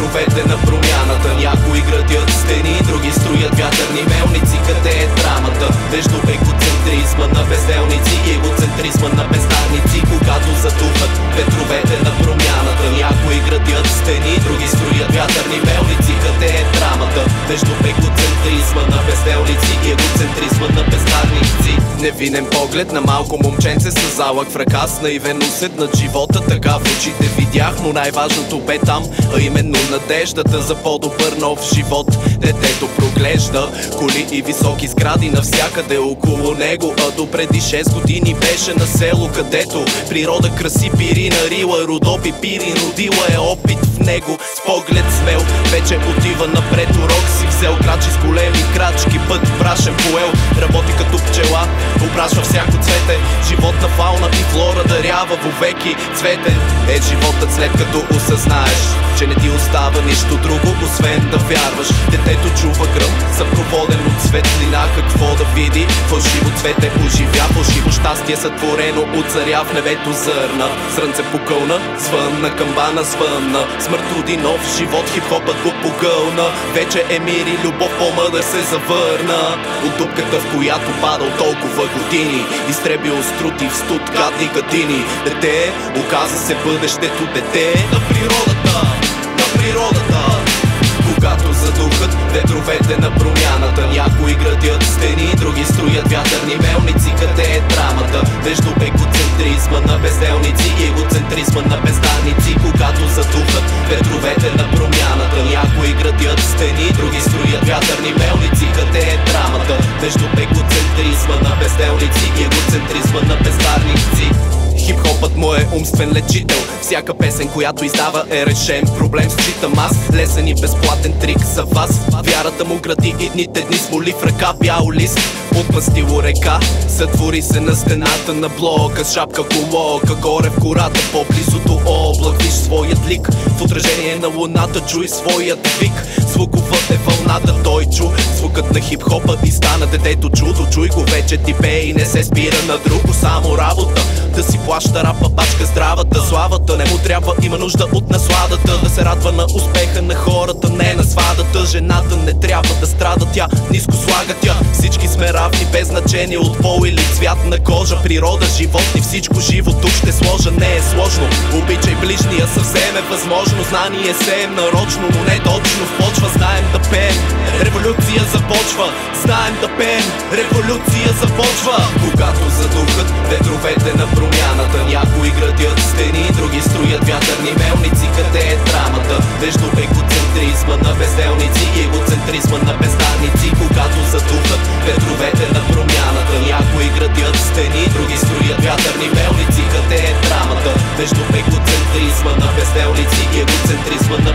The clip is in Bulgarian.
ветровете на промяната. Някои градят стени, други строят вятърни мелници. Къде е драмата? Между егоцентризма на безделници и егоцентризма на бездарници. Когато задухат ветровете на промяната. Някои градят стени, други строят вятърни мелници. Къде е драмата? Между егоцентризма на безделници и егоцентризма на бездарници. Невинен поглед на малко момченце с залък в ръка, с наивен усет над живота. Така в очите видях, но най-важното бе там, а именно надеждата за по-добър нов живот. Детето проглежда коли и високи сгради навсякъде около него, а допреди 6 години беше на село, където природа краси пири нарила, Родопи пири родила е опит в него. С поглед смел вече отива напред, урок си взел, крачи с големи крачки, път прашен поел. Работи като пчела, опрашва всяко цвете, животна фауна и флора дарява вовеки цветен. Е животът след като осъзнаеш, че не ти остава нищо друго, освен да вярваш. Детето чува гръм, съпроводен от светлина. Какво да види? Фалшиво цвете оживя, фалшиво щастие сътворено от царя в небето зърна. Слънце покълна, звънна, камбана звънна. Смърт роди нов живот, хип-хопът го погълна. Вече е мир и любов, по-мъдър се завърна от дупката, в която падал толкова години, изтребил струти в студ гадни гадини. Дете, оказа се бъдещето дете на природата, на природата. Когато задухат ветровете на промяната. Някои градят стени, други строят вятърни мелници. Къде е драмата? Между егоцентризма на безделници и егоцентризма на бездарници. Когато задухат ветровете на промяната. Някои градят стени, други строят вятърни мелници. Къде е драмата? Между егоцентризма на безделници и егоцентризма на бездарници. Хип-хопът му е умствен лечител. Всяка песен, която издава, е решен проблем. Считам аз лесен и безплатен трик за вас. Вярата му гради идните дни с моли в ръка. Бял лист от мастило река, сътвори се на стената на блока. С шапка колока, горе в кората, по-близо до облак. Виж своят лик в отражение на луната, чуй своят вик. Звукова е вълната, той чу звукът на хип-хопа и стана детето чудо. Чуй го, вече ти пее и не се спира на друго, само работа. Да си плаща рапа бачка здравата, славата не му трябва, има нужда от насладата. Да се радва на успеха на хората, не на свадата. Жената не трябва да страда, тя ниско слага тя. Всички сме равни без значение от пол или цвят на кожа. Природа, животни, всичко живо тук ще сложа, не е сложно. Обичай ближния, съвсем е възможно. Знание сеем нарочно, но не точно. В почва знаем да пеем, революция започва. Знаем да пеем, революция започва. Когато задухат ветровете на промяната. Някои градят стени, други строят вятърни мелници. Къде е драмата? Между егоцентризма на безделници и егоцентризма на бездарници. Когато задухат ветровете на промяната. Някои градят стени, други строят вятърни мелници. Къде е драмата? Между егоцентризма на безделници и егоцентризма на